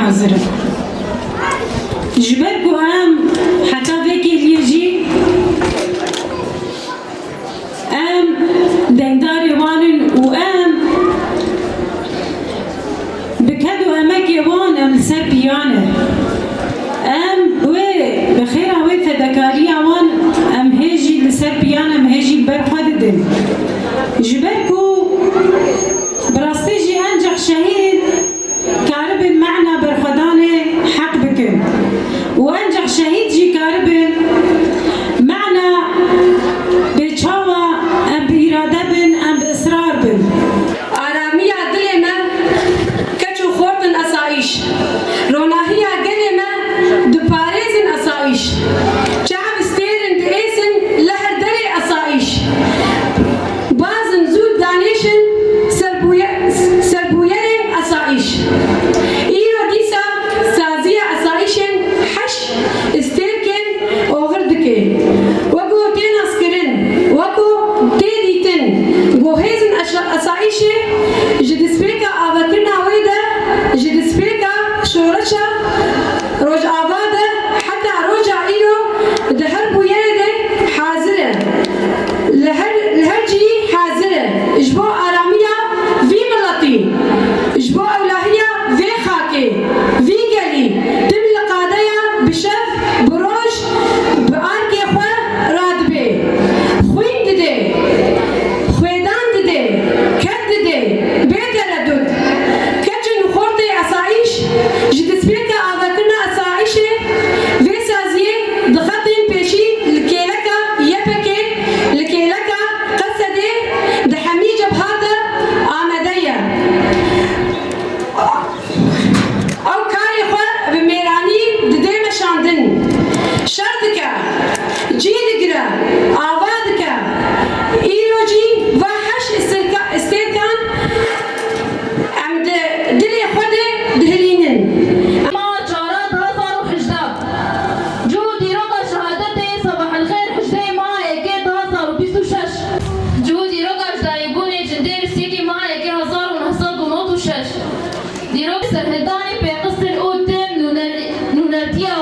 حاضرة جبركو ام حتى فيكي اليجي ام دنداري وانن وام بكدو امك يوان ام سربيانه ام وي بخير وي فدكاريا وان ام هيجي لسربيانه ام هيجي برخد دل جبركو براستيجي انجح شهيد كارب معنا برخدانه حق بكم وانجح شهيد جي كارب معنا بچاوا ام بإراده بن ام بإصرار بن آرامیه دلما کچو خوردن اسایش روناهیه گلما دپارزن اسایش شعب استیرن دئیسن لهر دری اسایش بازن زود دانیشن سربویر اسایش ایرو دیسا سازیه اسایشن حش استیرکن اوغردکن وگو تین اسکرن وگو تیدیتن گوهیزن اسایشه جدسپیکا آواترنا ویده جدسپیکا شورشا روج آواده حتی روج ایرو دهر بویره حاضره لهر جی حاضره اجبو آرامیه وی ملطی اجبو اولاهیه وی خاکی وی گلی تم لقادیا بشف بروش بآرکی خواه رادبه خوین دده خویدان دده کد دده بتردد کچن خورده اسایش جدسپیک آواترنا اسایشه وی سازیه دخطین پیشی لکیلکا یپکه لکیلکا قصده دحمی جبهاده آمدهیه او کاری خواه بمیرانی دده مشاندن شرطکه جی دگره آوادکه ایرو جی و حش استیرکان عمد دلی خود دهلینن ما جارات هزار وحجدات جودي رضا شهادتي صباح الخير حجدي معي كيد هزار وبيسو شش جودي رضا جدايبوني جندير سيدي معي كي هزار ونهصد ونوت وشش دي رضا سرهداني بقصر قدام نونرتيا